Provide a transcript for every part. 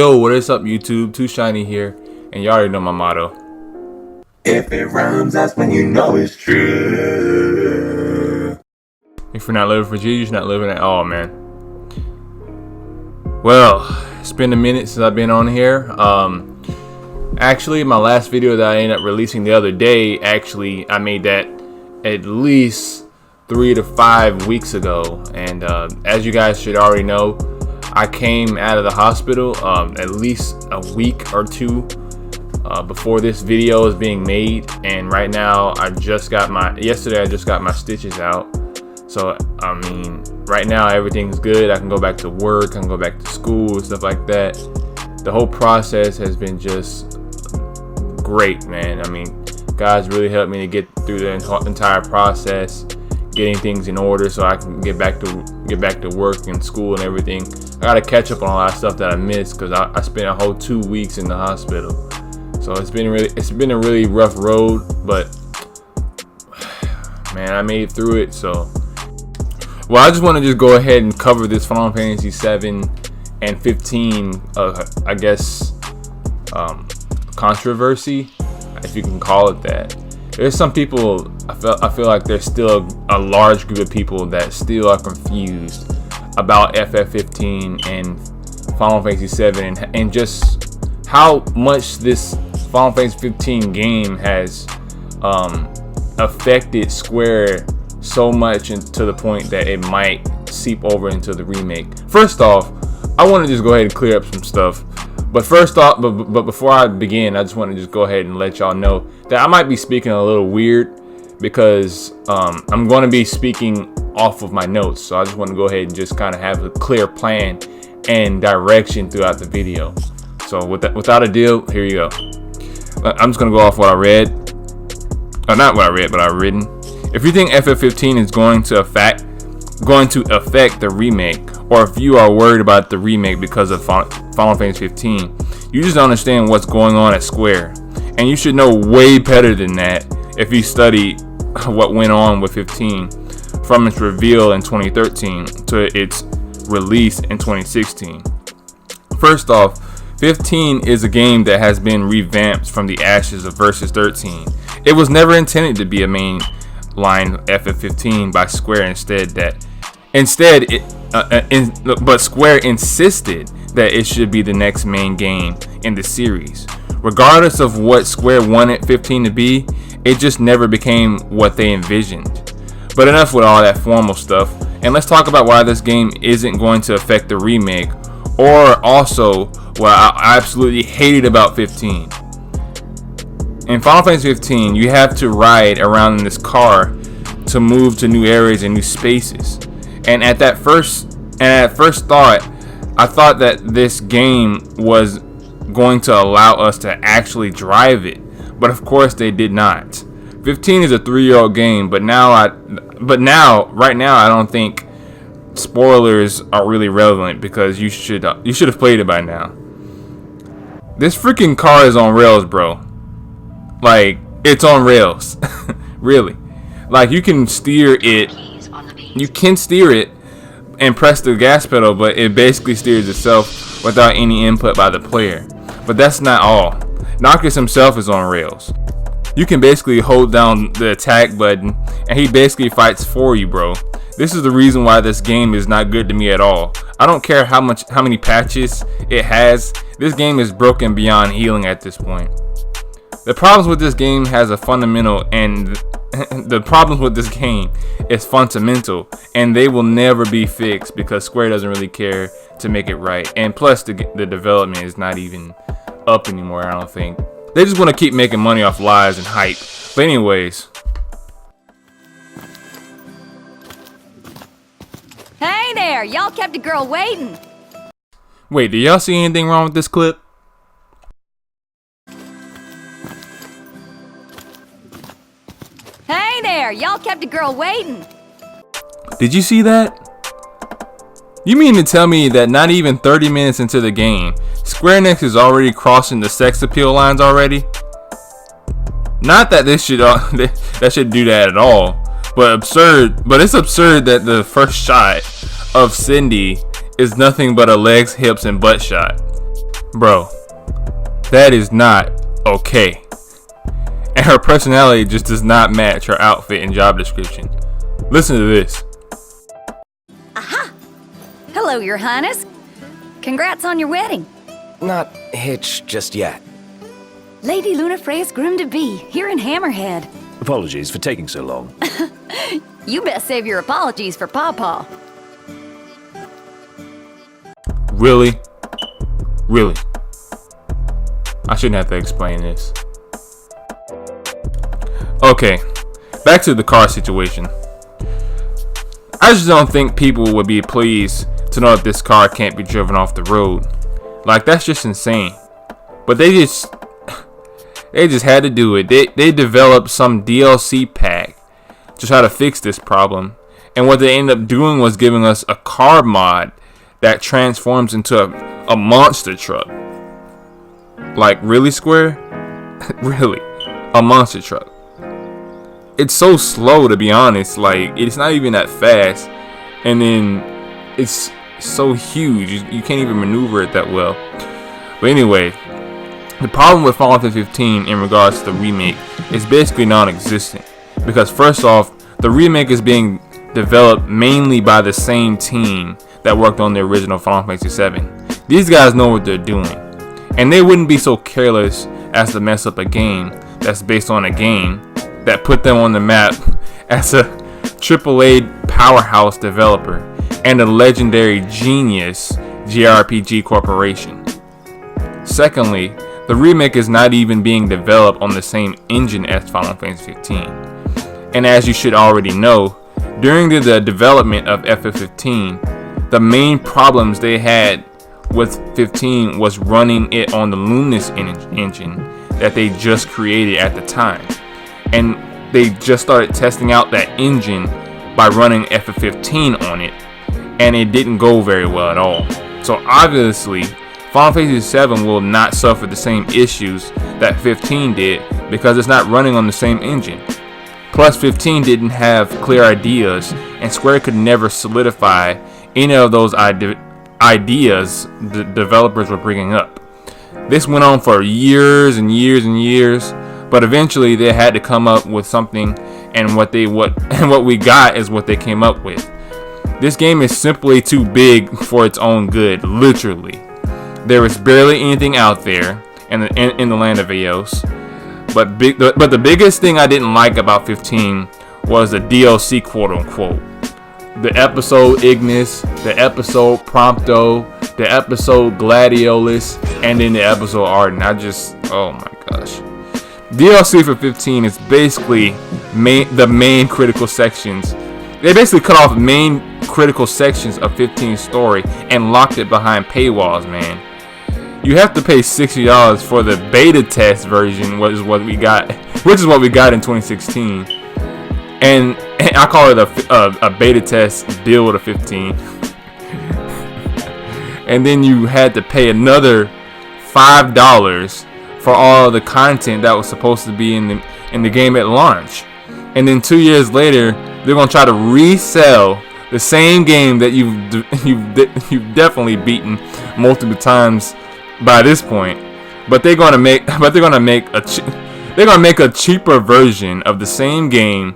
Yo, what is up YouTube? Too Shiny here, and you already know my motto. If it rhymes, that's when you know it's true. If you're not living for G, you're not living at all, man. Well, it's been a minute since I've been on here. Actually, my last video that I ended up releasing the other day, I made that at least 3 to 5 weeks ago. And as you guys should already know, I came out of the hospital at least a week or two before this video is being made. And right now, yesterday I just got my stitches out. So, I mean, right now everything's good. I can go back to work, I can go back to school, and stuff like that. The whole process has been just great, man. I mean, guys really helped me to get through the entire process, getting things in order so I can get back to work and school and everything. I gotta catch up on a lot of stuff that I missed because I spent a whole 2 weeks in the hospital. So it's been a really rough road, but man, I made it through it. So, well, I just want to just go ahead and cover this Final Fantasy 7 and 15, I guess, controversy, if you can call it that. There's some people, I feel like there's still a large group of people that still are confused about FF15 and Final Fantasy 7 and just how much this Final Fantasy 15 game has affected Square so much to the point that it might seep over into the remake. First off, I want to just go ahead and clear up some stuff. But first off, but before I begin, I just want to just go ahead and let y'all know that I might be speaking a little weird because I'm going to be speaking off of my notes. So I just want to go ahead and just kind of have a clear plan and direction throughout the video. So without ado, here you go. I'm just going to go off what I read. Not what I read, but I've written. If you think FF15 is going to affect the remake, or if you are worried about the remake because of Final Fantasy 15, you just don't understand what's going on at Square. And you should know way better than that if you study what went on with 15 from its reveal in 2013 to its release in 2016. First off, 15 is a game that has been revamped from the ashes of Versus 13. It was never intended to be a main line FF15 by Square. But Square insisted that it should be the next main game in the series. Regardless of what Square wanted 15 to be, it just never became what they envisioned. But enough with all that formal stuff, and let's talk about why this game isn't going to affect the remake, or also what I absolutely hated about 15. In Final Fantasy 15, you have to ride around in this car to move to new areas and new spaces. And at first thought, I thought that this game was going to allow us to actually drive it, but of course they did not. 15 is a 3-year-old game, but right now I don't think spoilers are really relevant because you should have played it by now. This freaking car is on rails, bro. Like, it's on rails. Really. Like, you can steer it and press the gas pedal, but it basically steers itself without any input by the player. But that's not all. Noctis himself is on rails. You can basically hold down the attack button and he basically fights for you, bro. This is the reason why this game is not good to me at all. I don't care how many patches it has. This game is broken beyond healing at this point. The problems with this game is fundamental, and they will never be fixed because Square doesn't really care to make it right. And plus, the development is not even up anymore, I don't think. They just want to keep making money off lies and hype. But anyways. Hey there, y'all kept a girl waiting. Wait, do y'all see anything wrong with this clip? Hey there, y'all kept a girl waiting. Did you see that? You mean to tell me that not even 30 minutes into the game, Square Enix is already crossing the sex appeal lines already? Not that this should do that at all, but it's absurd that the first shot of Cindy is nothing but a legs, hips, and butt shot. Bro, that is not okay. And her personality just does not match her outfit and job description. Listen to this. Aha! Hello, Your Highness. Congrats on your wedding. Not hitched just yet. Lady Luna Frey's groom-to-be, here in Hammerhead. Apologies for taking so long. You best save your apologies for Pawpaw. Really? Really? I shouldn't have to explain this. Okay, back to the car situation. I just don't think people would be pleased to know that this car can't be driven off the road. Like, that's just insane. But they just had to do it. They developed some DLC pack to try to fix this problem. And what they ended up doing was giving us a car mod that transforms into a monster truck. Like, really, Square? Really? A monster truck. It's so slow, to be honest. Like, it's not even that fast. And then it's so huge. You can't even maneuver it that well. But anyway, the problem with Final Fantasy 15 in regards to the remake is basically non-existent. Because first off, the remake is being developed mainly by the same team that worked on the original Final Fantasy 7. These guys know what they're doing. And they wouldn't be so careless as to mess up a game that's based on a game that put them on the map as a AAA powerhouse developer and a legendary genius JRPG corporation. Secondly, the remake is not even being developed on the same engine as Final Fantasy 15. And as you should already know, during the development of FF15, the main problems they had with 15 was running it on the Luminous engine that they just created at the time. And they just started testing out that engine by running FF15 on it, and it didn't go very well at all. So obviously, Final Fantasy 7 will not suffer the same issues that 15 did because it's not running on the same engine. Plus, 15 didn't have clear ideas, and Square could never solidify any of those ideas the developers were bringing up. This went on for years and years and years, but eventually they had to come up with something, and what we got is what they came up with. This game is simply too big for its own good, literally. There is barely anything out there in the land of Eos. But the biggest thing I didn't like about 15 was the DLC, quote unquote. The episode Ignis, the episode Prompto, the episode Gladiolus, and then the episode Arden. Oh my gosh. DLC for 15 is basically the main critical sections. They basically cut off main critical sections of 15's story and locked it behind paywalls, man. You have to pay $60 for the beta test version, which is what we got in 2016. And I call it a beta test build of 15. And then you had to pay another $5 for all the content that was supposed to be in the game at launch. And then 2 years later, they're gonna try to resell the same game that you've definitely beaten multiple times by this point. But they're gonna make a cheaper version of the same game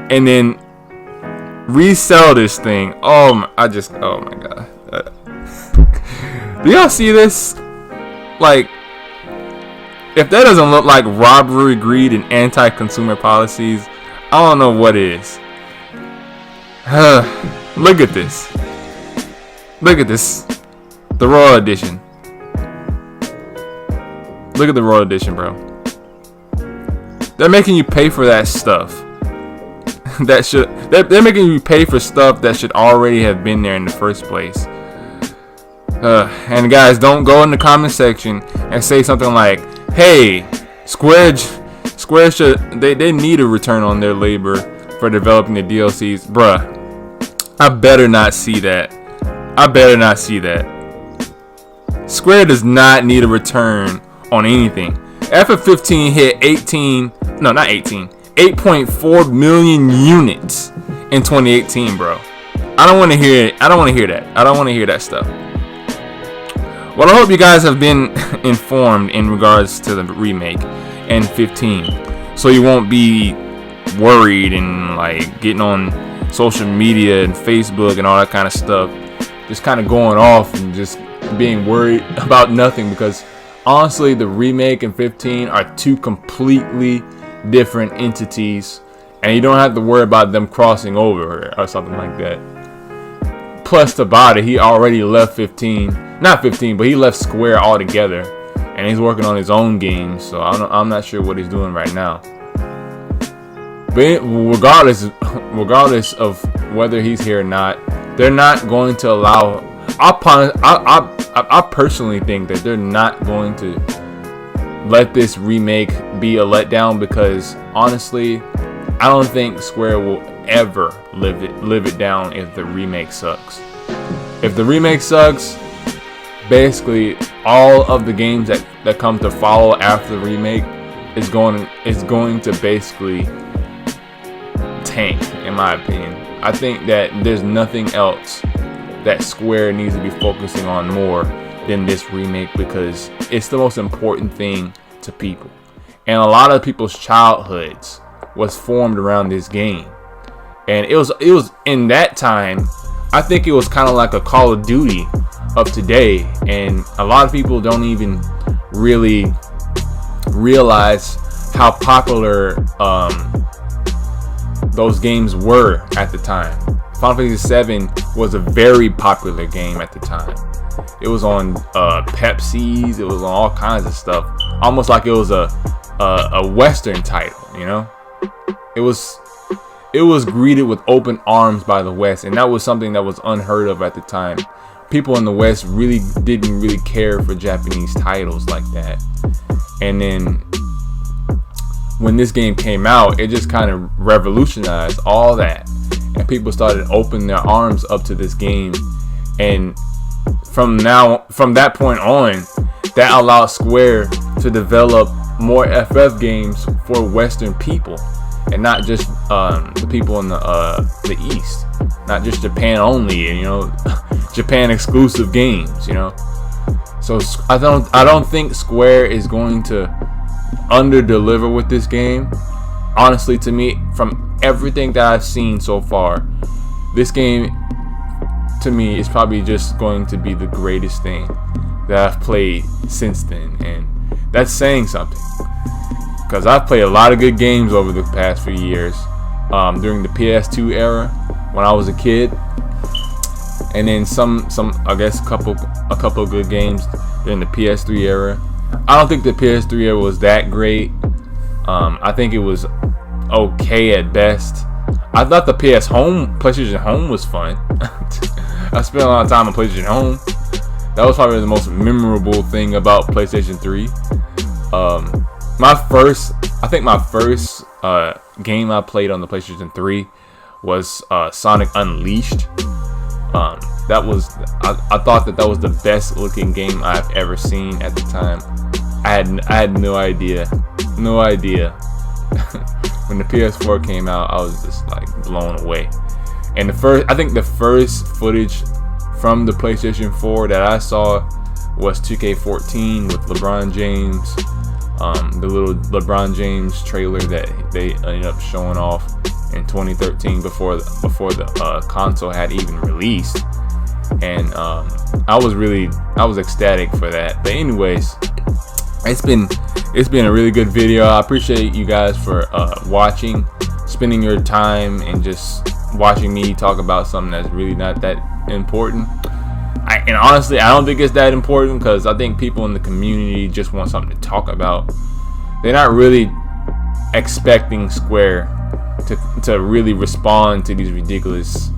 and then resell this thing. Oh my god. Do y'all see this? Like, if that doesn't look like robbery, greed, and anti-consumer policies, I don't know what is. Look at this. Look at this. The Royal Edition. Look at the Royal Edition, bro. They're making you pay for that stuff. They're making you pay for stuff that should already have been there in the first place. And guys, don't go in the comment section and say something like, "Hey, Square should they need a return on their labor for developing the DLCs." Bruh, I better not see that. Square does not need a return on anything. FF15 hit 8.4 million units in 2018, bro. I don't want to hear it. I don't want to hear that stuff. Well, I hope you guys have been informed in regards to the remake and 15, so you won't be worried and like getting on social media and Facebook and all that kind of stuff, just kind of going off and just being worried about nothing, because honestly, the remake and 15 are two completely different entities, and you don't have to worry about them crossing over or something like that. Plus, Tabata, he already left 15. Not 15, but he left Square altogether, and he's working on his own games. So I'm not sure what he's doing right now. But regardless of whether he's here or not, they're not going to allow. I personally think that they're not going to let this remake be a letdown, because honestly, I don't think Square will ever live it down if the remake sucks. If the remake sucks, basically all of the games that come to follow after the remake is going to basically tank, in my opinion. I think that there's nothing else that Square needs to be focusing on more than this remake, because it's the most important thing to people, and a lot of people's childhoods was formed around this game. And it was in that time, I think it was kind of like a Call of Duty of today, and a lot of people don't even really realize how popular those games were at the time. Final Fantasy VII was a very popular game at the time. It was on Pepsi's, it was on all kinds of stuff, almost like it was a Western title, you know. It was greeted with open arms by the West, and that was something that was unheard of at the time. People in the West really didn't really care for Japanese titles like that. And then when this game came out, it just kind of revolutionized all that, and people started opening their arms up to this game. And from that point on, that allowed Square to develop more FF games for Western people, and not just the people in the East, not just Japan only, and you know, Japan exclusive games, you know. So I don't think Square is going to under deliver with this game. Honestly, to me, from everything that I've seen so far, this game to me is probably just going to be the greatest thing that I've played since then, and that's saying something, because I've played a lot of good games over the past few years, during the PS2 era when I was a kid, and then some I guess a couple of good games during the PS3 era. I don't think the PS3 era was that great. I think it was okay at best. I thought the PlayStation Home was fun. I spent a lot of time on PlayStation Home. That was probably the most memorable thing about PlayStation 3. My first game I played on the PlayStation 3 was Sonic Unleashed. I thought that was the best looking game I've ever seen at the time. I had no idea. When the PS4 came out, I was just like blown away. And I think the first footage from the PlayStation 4 that I saw was 2K14 with LeBron James. The little LeBron James trailer that they ended up showing off in 2013 before the console had even released. And I was ecstatic for that. But anyways, it's been a really good video. I appreciate you guys for watching, spending your time and just watching me talk about something that's really not that important. And honestly, I don't think it's that important, because I think people in the community just want something to talk about. They're not really expecting Square to really respond to these ridiculous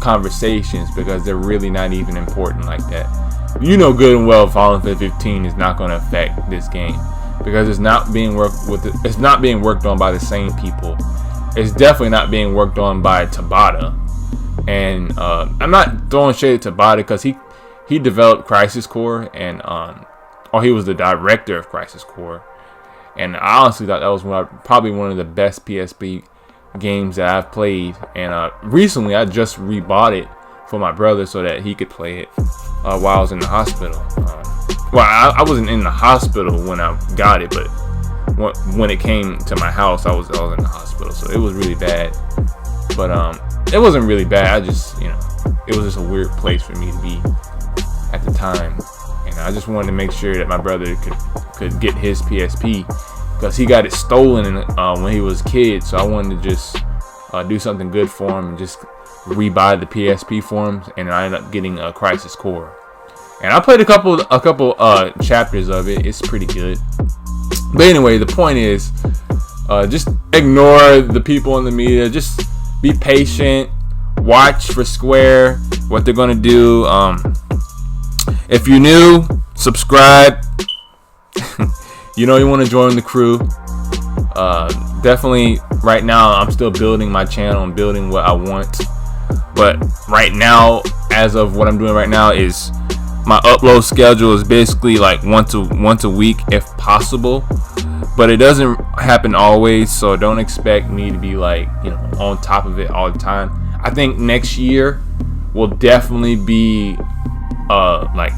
conversations, because they're really not even important like that. You know good and well Final Fantasy 15 is not going to affect this game, because it's not being worked on by the same people. It's definitely not being worked on by Tabata. And I'm not throwing shade at Tabata, because he developed Crisis Core, and or he was the director of Crisis Core. And I honestly thought that was probably one of the best PSP games that I've played. And recently I just rebought it for my brother so that he could play it while I was in the hospital. Well, I wasn't in the hospital when I got it, but when it came to my house, I was in the hospital, so it was really bad. But it wasn't really bad. I just, it was just a weird place for me to be at the time, and I just wanted to make sure that my brother could get his PSP because he got it stolen when he was a kid. So I wanted to just do something good for him and just rebuy the PSP for him, and I ended up getting a Crisis Core. And I played a couple chapters of it. It's pretty good. But anyway, the point is, just ignore the people in the media. Just be patient. Watch for Square, what they're gonna do. If you're new, subscribe. You want to join the crew. Definitely, right now, I'm still building my channel and building what I want. But right now, as of what I'm doing right now, is my upload schedule is basically like once a week if possible, but it doesn't happen always, so don't expect me to be like on top of it all the time. I think next year will definitely be like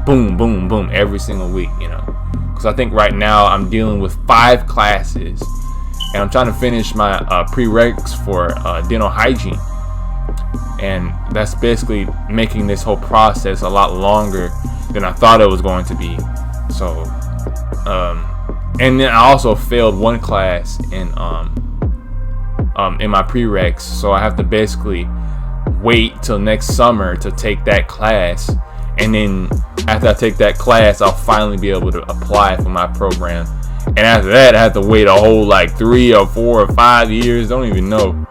boom boom boom every single week, because I think right now I'm dealing with 5 classes and I'm trying to finish my prereqs for dental hygiene. And that's basically making this whole process a lot longer than I thought it was going to be. So, and then I also failed one class in my prereqs, so I have to basically wait till next summer to take that class, and then after I take that class, I'll finally be able to apply for my program. And after that, I have to wait a whole like 3 or 4 or 5 years. Don't even know.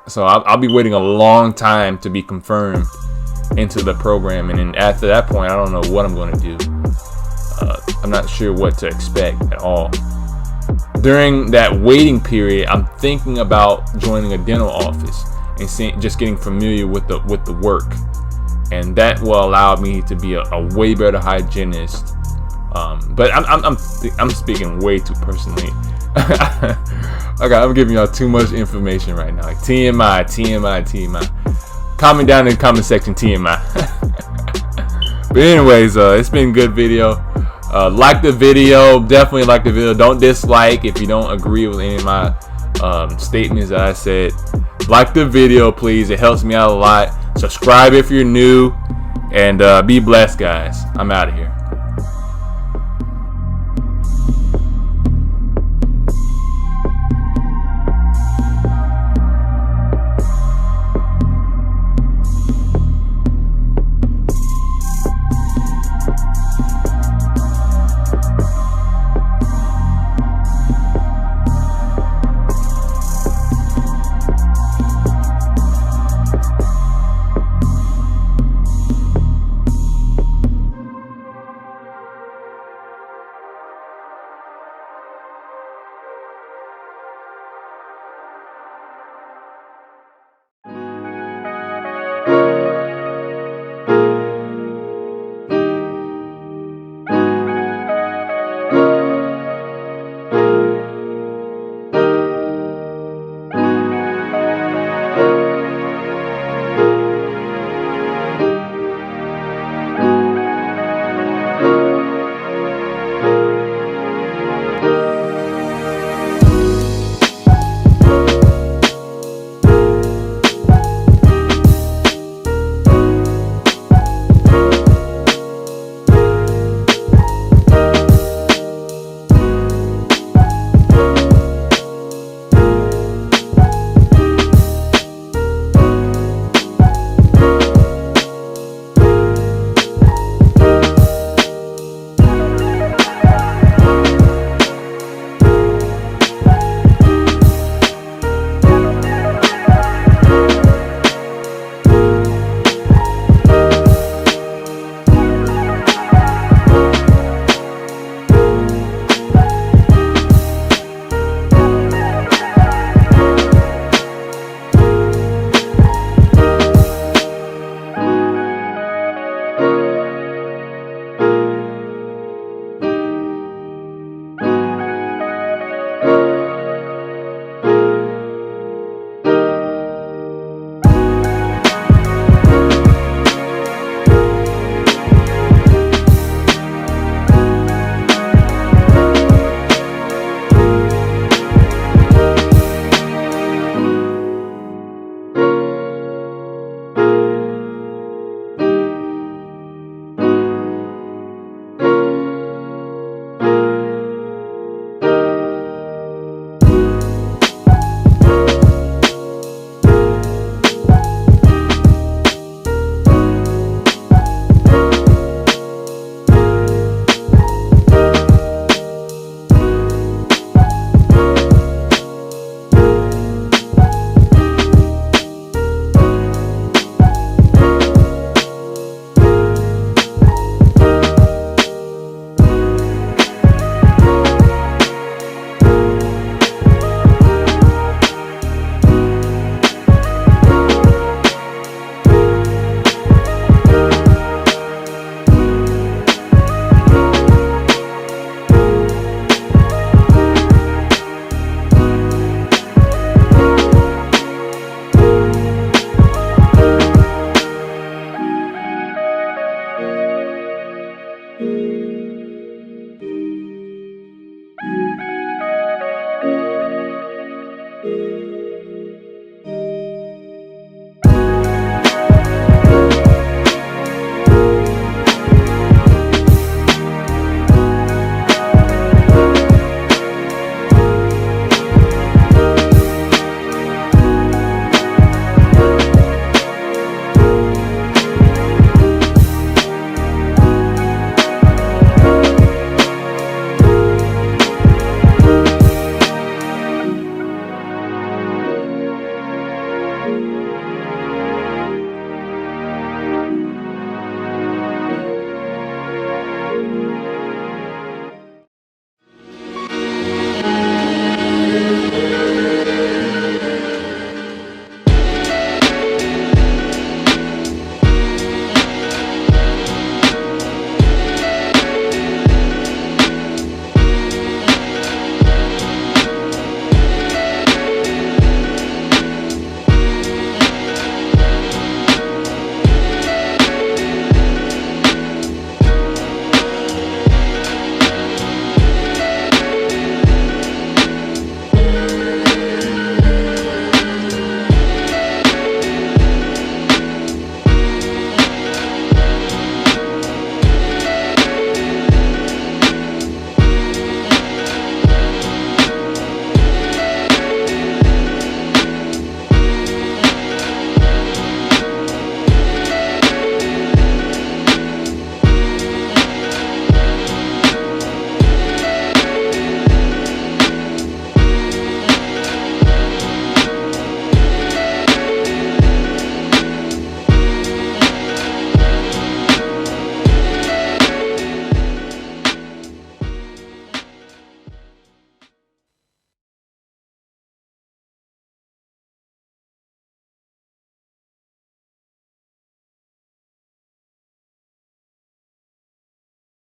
So I'll be waiting a long time to be confirmed into the program, and then after that point, I don't know what I'm going to do. I'm not sure what to expect at all. During that waiting period, I'm thinking about joining a dental office and just getting familiar with the work, and that will allow me to be a way better hygienist. But I'm speaking way too personally. Okay, I'm giving y'all too much information right now. Like TMI. Comment down in the comment section TMI. But anyways, it's been a good video. Like the video, definitely like the video. Don't dislike if you don't agree with any of my statements that I said. Like the video, please. It helps me out a lot. Subscribe if you're new, and be blessed, guys. I'm out of here.